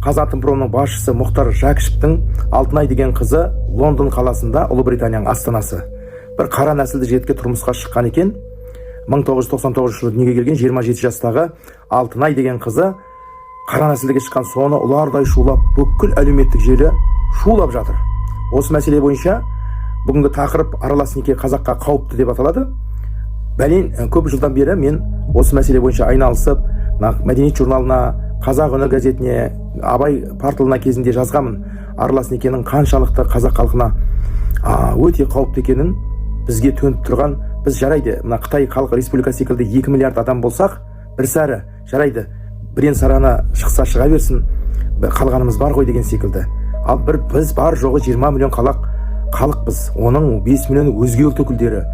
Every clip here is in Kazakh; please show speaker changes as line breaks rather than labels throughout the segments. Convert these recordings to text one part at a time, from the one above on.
Қазатомпромның басшысы Мұхтар Жәкішевтің Алтынай деген қызы Лондон қаласында, Ұлыбританияның астанасы. Бір қара нәсілді жігітке тұрмысқа шыққан екен. 1999 жылы дүниеге келген 27 жастағы Алтынай деген қызы қара нәсілдіге шыққан, соны ұлардай шулап, бүкіл әлеуметтік желі шулап жатыр. Осы мәселе бойынша бүгінгі тақырып аралас неке қазаққа қауіпті деп аталады. Бәлен көп жылдан бері мен осы мәселе бойынша айналысып, Мәдениет журналына, Қазақ үні газетіне, Абай порталына кезінде жазғамын. Аралас некенің қаншалықты қазақ халқына өте қауіпті екенін бізге төніп тұрған. Біз жарайды, мына Қытай халық республикасы секілді 2 миллиард адам болсақ, бір сәрі жарайды, бірен сараны шықса шыға берсін, қалғанымыз бар ғой деген секілді. Ал біз бар жоғы 20 миллион халықпыз. Оның 5 миллионы өзге ұлт өкілдері.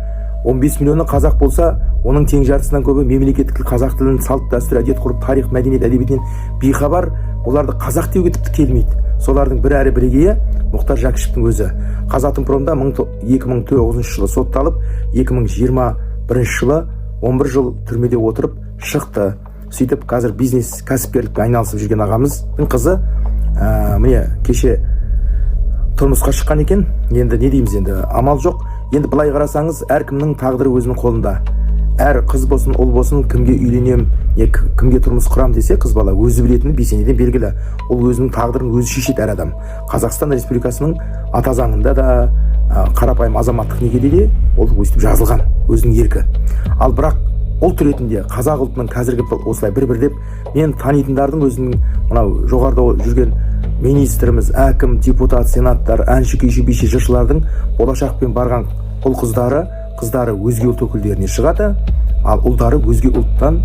15 миллионы қазақ болса, оның тең жартысынан көбі мемлекеттік тіл, қазақ тілін, салт, дәстүр, әдет ғұрып, тарих, мәдениет, әдебиетінен бейхабар. Оларды қазақ деуге тіпті келмейді. Солардың бір әрі бірегейі Мұхтар Жәкішевтің өзі. Қазатомпромда 2009 жылы сотталып, 2021 жылы 11 жыл түрмеде отырып шықты. Сөйтіп қазір бизнес, кәсіпкерлікпен айналысып жүрген ағамыздың қызы міне кеше тұрмысқа шыққан екен. Енді не дейміз, енді амал жоқ. Енді былай қарасаңыз, әркімнің тағдыры өзінің қолында. Әр қыз болсын, ұл болсын, кімге үйленем, кімге тұрмыс құрам десе, қыз бала өзі білетіні бесенеден белгілі. Ол өзінің тағдырын өзі шешеді әр адам. Қазақстан Республикасының ата заңында да, қарапайым азаматтық некеде де ол өстіп жазылған, өзінің еркі. Ал бірақ ұлт ретінде қазақ ұлтының қазіргі осылай бір-бір деп, мен танитындардың өзінің мынау жоғарыда жүрген министріміз, әкім, депутат, сенаттар, әнші, күйші, биші, жыршылардың болашақпен барған ұл қыздары өзге ұлт өкілдеріне шығады, ал ұлдары өзге ұлттан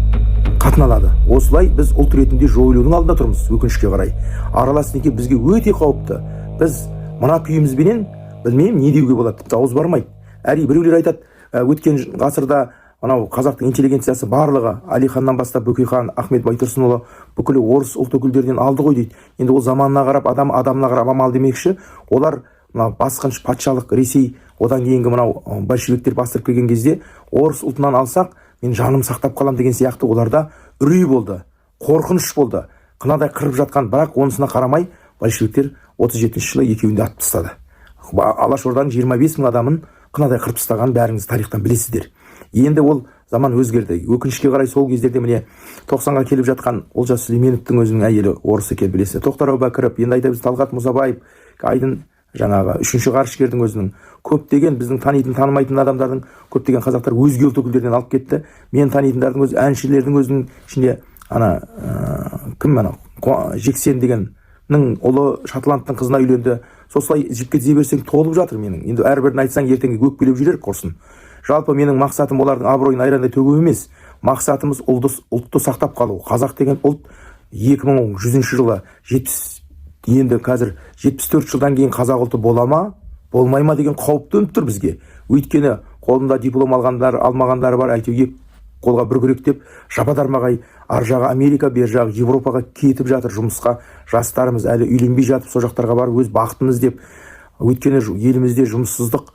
қатын алады. Осылай біз ұлт ретінде жойылудың алдында тұрмыз, өкінішке қарай. Аралас неке бізге өте қауіпті. Біз мына күйімізбенен білмеймін не деуге болады, тіпті ауыз бармайды. Біреулер айтады, өткен ғасырда анау қазақтың интеллигенциясы барлығы Әлиханнан бастап Бөкейхан, Ахмет Байтұрсынұлы бүкілі орыс ұлт өкілдерінен алды ғой дейді. Енді ол заманына қарап, адамына қарап амал демекші, олар басқыншы патшалық Ресей, одан кейінгі мынау большевиктер бастырып келген кезде орыс ұлтынан алсақ, мен жаным сақтап қалам деген сияқты оларда үрей болды, қорқыныш болды. Қынадай қырып жатқан, бірақ онысына қарамай большевиктер 37 жылы екеуін де атып тастады. Алашорданың 25 мың адамын қынадай қырып тастаған бәріңіз тарихтан білесіздер. Енді ол заман өзгерді. Өкінішке қарай сол кездерде міне 90-ға келіп жатқан Олжас Сүлейменовтің өзінің әйелі орыс екенін білесіз. Тоқтар Әубәкіров, енді айтамыз Талғат Мұсабаев, Айдын жаңағы үшінші ғарышкердің өзінің көптеген біздің танитын, танымайтын адамдардың көптеген қазақтар өзге ұлт өкілдерінен алып кетті. Мен танитындардың өзі әншілердің өзінің ішінде Жексен дегеннің ұлы Шотландтың қызына үйленді. Сослай жіпке тізе берсең толып жатыр менің. Енді әрбірін айтсаң ертеңге өкпелеп жүрер құрсын. Жалпы менің мақсатым олардың абыройын айрандай төгу емес. Мақсатымыз ұлтты сақтап қалу. Қазақ деген ұлт 2100 жылы енді қазір 74 жылдан кейін қазақ ұлты бола ма, болмай ма деген қауіп төніп тұр бізге. Өйткені қолында диплом алғандар, алмағандары бар, әйтеуге қолға бір күрек деп жападармағай ар жағы Америка, бер жағы Европаға кетіп жатыр жұмысқа. Жастарымыз әлі үйленбей жатып, сол жақтарға барып өз бақытын іздеп. Өйткені елімізде жұмыссыздық,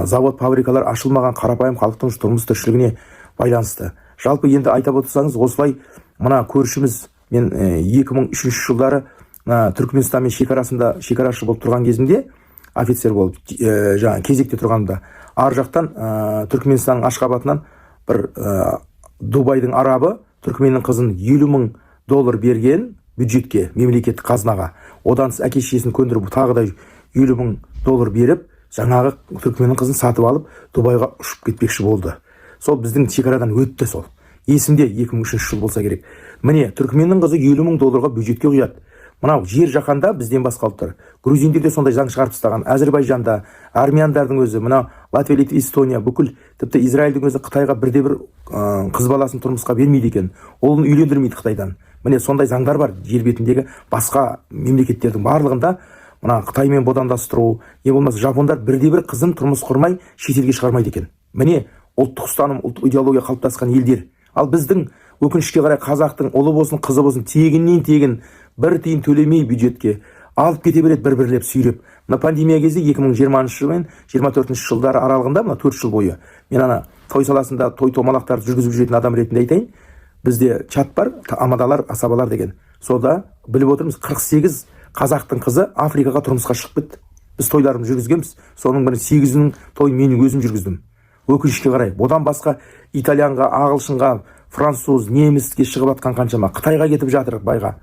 завод, фабрикалар ашылмаған, қарапайым халықтың тұрмыс тіршілігіне байланысты. Жалпы енді айтап отырсаңыз, осылай мына көршіміз, мен 2003 жылдары Түркменстанмен шекарашы болып тұрған кезінде, офицер болып кезекте тұрғанда, ар жақтан Түркменстанның Ашқабатынан бір Дубайдың арабы Түркменнің қызын $50,000 берген бюджетке, мемлекеттік қазынаға. Одан әке-шешесін көндіріп тағы да $50,000 беріп, жаңағы Түркменнің қызын сатып алып, Дубайға ұшып кетпекші болды. Сол біздің шекарадан өтті сол. Есімде 2003 жыл болса керек. Міне, Түркменнің қызы $50,000 бюджетке құяды. Мынау жер жаһанда бізден басқа ұлттар. Грузиндер де сондай заң шығарып тастаған. Әзербайжанда, армяндардың өзі, мына Латвия, Литва, Эстония, бүкіл тіпті Израильдің өзі Қытайға бірде-бір қыз баласын тұрмысқа бермейді екен. Олын үйлендірмейді Қытайдан. Міне сондай заңдар бар жер бетіндегі басқа мемлекеттердің барлығында. Мына Қытаймен бодандастыру, не болмаса жапондар бірде-бір қызын тұрмыс құрмай шетелге шығармайды екен. Міне ұлттық ұстаным, ұлттық идеология қалыптасқан елдер. Ал біздің өкінішке қарай қазақтың ұлы болсын, қызы болсын, тегіннен тегін бір тиын төлемей бюджетке алып кете береді бір-бірлеп сүйреп. Мына пандемия кезде 2020 жыл мен 24 жылдары аралығында, мына 4 жыл бойы мен той саласында той томалақтарды жүргізіп жүретін адам ретінде айтайын. Бізде чат бар, амадалар, асабалар деген. Сода біліп отырмыз 48 қазақтың қызы Африкаға тұрмысқа шығып кетті. Біз тойларымызды жүргізгенбіз. Соның бірін 8-інің тойын мен өзім жүргіздім. Өкінішке қарай. Одан басқа итальянға, ағылшынға, француз, неміске шығып жатқан қаншама. Қытайға кетіп жатыр байға.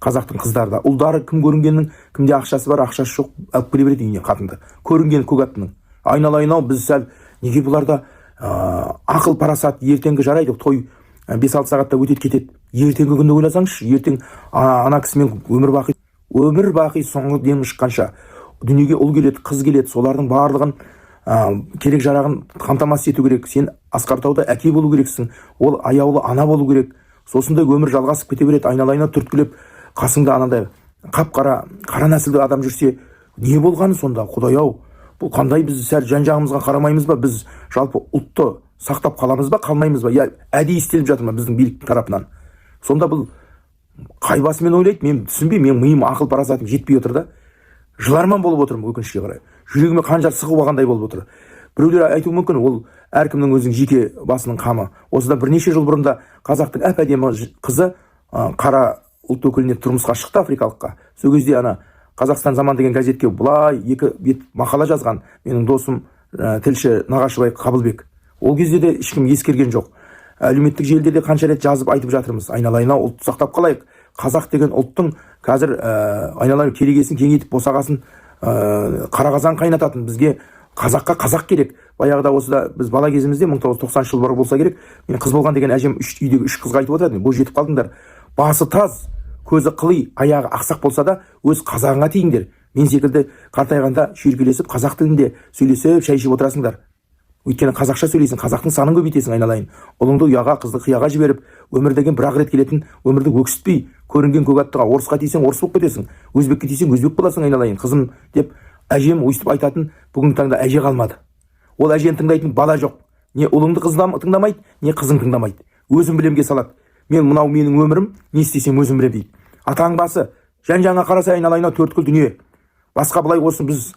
Қазақтың қыздары да. Ұлдары кім көрінгеннің, кімде ақшасы бар, ақшасы жоқ, алып келе береді үйіне қатынды. Көрінген көк аттының. Айналайын-ау, біз сәл неге бұларда ақыл парасат ертеңгі жарайды, той 5-6 сағатта өтеді кетеді. Ертеңгі күнді ойласаңызшы, ертең ана кісімен өмір бақи соңғы демі шыққанша дүниеге ұл келеді, қыз келеді, солардың барлығын керек жарағын қамтамасыз ету керек. Сен Асқартауда әке болу керексің, ол аяулы ана болу керек. Сосында өмір жалғасып кете береді. Айналайына түрткілеп, қасыңда анандай қап-қара, қара нәсілді адам жүрсе, не болғаны сонда, Құдай-ау? Бұл қандай, біз сәл жан-жағымызға қарамаймыз ба? Біз жалпы ұлтты сақтап қаламыз ба, қалмаймыз ба? Я әдейі істеліп жатыр ма біздің билік тарапынан? Сонда бұл қай басымен ойлайды? Мен түсінбеймін, мен миым, ақыл парасатым жетпей отыр да. Жыларман болып отырмын өкінішке қарай. Жүрегіме қанжар сығып алғандай болып отыр. Біреулер айтуы мүмкін, ол әркімнің өзінің жеке басының қамы. Осыдан бірнеше жыл бұрында қазақтың әп-әдемі қызы қара ұлт өкіліне тұрмысқа шықты, африкалыққа. Сол кезде ана Қазақстан заман деген газетке бұлай 2 бет мақала жазған менің досым тілші Нағашыбай Қабылбек. Ол кезде де ешкім ескерген жоқ. Әлеуметтік желіде қанша рет жазып айтып жатырмыз. Айналайына ұлтты сақтап қалайық. Қазақ деген ұлттың қазір айналайын керегесін кеңейтіп босағасын қарағазан қайнататын. Бізге қазаққа қазақ керек. Баяғыда осыда біз бала кезімізде 1990 жыл бұрын болса керек. Мен қыз болған деген әжем үйдегі 3 қызға айтып отырады. Бұл жетіп қалдыңдар. Басы таз, көзі қыли, аяғы ақсақ болса да өз қазағыңа тиіңдер. Мен секілді қартайғанда шүйіркелесіп қазақ тілінде сөйлесіп шай ішіп отырасыңдар. Өйткені қазақша сөйлейсің, қазақтың санын көбейтесің. Айналайын. Ұлыңды ұяға, қызды қияға жіберіп, өмір деген бір-ақ рет келетін өмірді өксітпей, көрінген көк аттыға орысқа тисең орыс болып кетесің, өзбекке тисең өзбек боласың. Айналайын, қызым деп әжем өйстіп айтатын бүгінгі таңда әже қалмады. Ол әжені тыңдайтын бала жоқ. Не ұлыңды тыңдамайды, не қызың тыңдамайды. Өзім білемге салады. Мен мынау менің өмірім, не істесем өзім білем дейді. Атаң басы, жан-жағыңа қараса айналайына төрткүл дүние. Басқа былай болсын, біз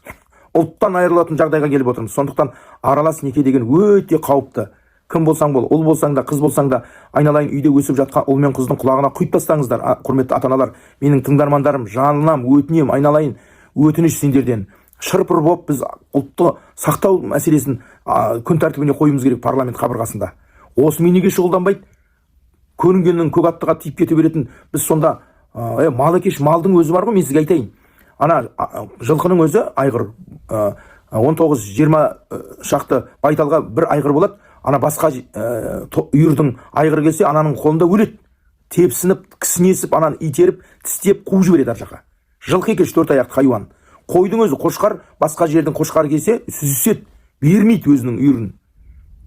ұлттан айырылатын жағдайға келіп отырмыз. Сондықтан аралас неке деген өте қауіпті. Кім болсаң бол, ұл болсаң да, қыз болсаң да, айналайын үйде өсіп жатқан ұл мен қыздың құлағына құйып тастаңыздар. Құрметті ата-аналар, менің тыңдармандарым, жанынан өтінем, айналайын, өтініш сендерден. Шырпыр боп біз ұлтты сақтау мәселесін күн тәртібіне қоюымыз керек парламент қабырғасында. Осымен неге шұғылданбайды? Көрінгеннің көк аттыға тиіп кете беретін біз сонда мал екеш, малдың өзі бар ғой, мен сізге айтайын. Ана жылқының өзі айғыр 19-20 шақты байталға бір айғыр болады. Ана басқа үйірдің айғыры келсе, ананың қолында өледі. Тепсініп, кісінесіп, ананы итеріп, тістеп, қуып жібереді ар жаққа. Жылқы екеш 4 аяқты хайуан. Қойдың өзі қошқар, басқа жердің қошқары келсе, сүзіседі, бермейді өзінің үйірін.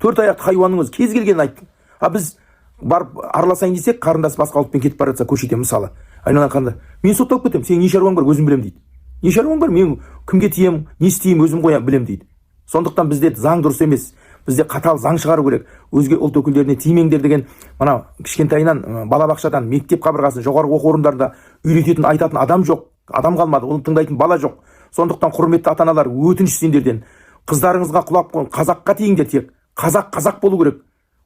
4 аяқты хайуанның өзі кез келгенін айтты. Біз барып араласайын десек, қарындас басқа ұлтпен кетіп бара жатса көшеде мысалы. Айналайын қандай, мен сотталып кетемін, сен не шаруаң бар, өзім білем дейді. Не шаруаң бар, мен кімге тием, не істеймін, өзім қоям, білем дейді. Сондықтан бізде заң дұрыс емес. Бізде қатал заң шығару керек. Өзге ұлт өкілдеріне тимеңдер деген мына кішкентайынан балабақшадан мектеп қабырғасын жоғарғы оқу орындарында үйрететін, айтатын адам жоқ. Адам қалмады, оны тыңдайтын бала жоқ. Сондықтан құрметті ата-аналар, өтініш сендерден, қыздарыңызға құлап қазаққа тиіңдер тек. Қазақ болу керек.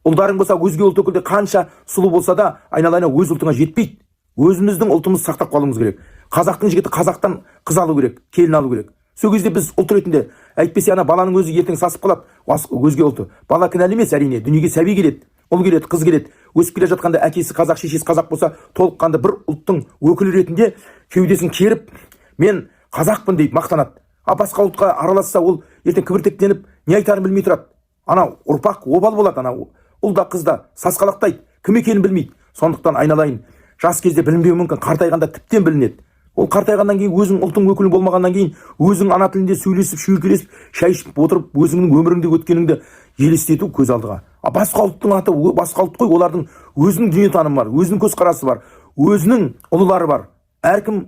Ұлдарың болса, өзге ұлт өкілдері қанша сұлу болса да, айналайына өз ұлтыңа жетпейді. Өзіміздің ұлтымызды сақтап қалуымыз керек. Қазақтың жігіті қазақтан қыз алу керек, келін алу керек. Сол кезде біз ұлт ретінде, әйтпесе ана баланың өзі ертең сасып қалады, өзге ұлты. Бала кінәлі емес, әрине, дүниеге сәби келеді, ұл келеді, қыз келеді. Өсіп келе жатқанда әкесі қазақ, шешесі қазақ болса, толыққанды бір ұлттың өкілі ретінде кеудесін керіп, мен қазақпын дейді, мақтанады. Басқа ұлтқа араласса, ол ертең кібіртіктеніп, не айтарын білмей тұрады. Ана ұрпақ обал болады, ана ұлда қызда сасқалақтайды, кім екенін білмейді. Сондықтан айналайын, жас кезде білінбеуі мүмкін, қартайғанда тіптен білінеді. Ол қартайғаннан кейін, өзің ұлтың өкілі болмағаннан кейін, өзің ана тілінде сөйлесіп, шүйіркелесіп, шай ішіп отырып, өзіңнің өміріңде өткеніңді елестету көз алдыға. Басқа ұлттың аты, басқа ұлт қой, олардың өзінің дүниетанымы бар, өзінің көзқарасы бар, өзінің ұлылары бар. Әркім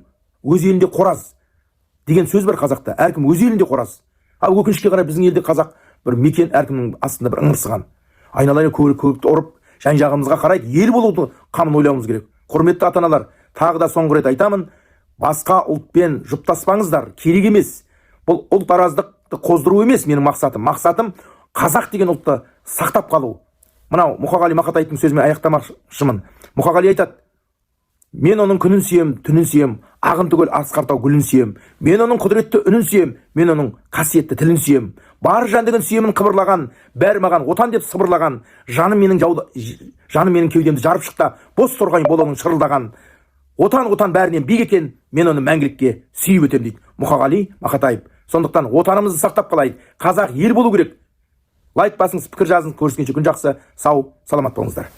өз елінде қораз деген сөз бар қазақта. Әркім өз елінде қораз. Өкінішке қарай біздің елде қазақ бір мекен, әркімнің астында бір ыңырсыған. Айналайын көкті ұрып, жан-жағымызға қарайды, ел болуды қамын ойлауымыз керек. Құрметті ата-аналар, тағы да соңғы рет айтамын, басқа ұлтпен жұптаспаңыздар, керек емес. Бұл ұлт араздықты қоздыру емес менің мақсатым. Мақсатым қазақ деген ұлтты сақтап қалу. Мынау Мұқағали Мақатаевтың сөзімен аяқтамақшымын. Мұқағали айтады: Мен оның күнін сүйем, түнін сүйем, ағын түгел асқар тау гүлін сүйем. Мен оның құдіретті үнін сүйем, мен оның қасиетті тілін сүйем. Бар жәндігін сүйемін қыбырлаған, бәрі маған отан деп сыбырлаған. Жаным менің кеудемді жарып шықта, бос торғайын болуының шырылдаған. Отан бәрінен биік екен, мен оны мәңгілікке сүйіп өтем дейді Мұқағали Мақатаев. Сондықтан отанымызды сақтап қалайық. Қазақ ел болу керек. Лайк басыңыз, пікір жазыңыз. Көріскенше күн жақсы. Сау, саламат болыңыздар.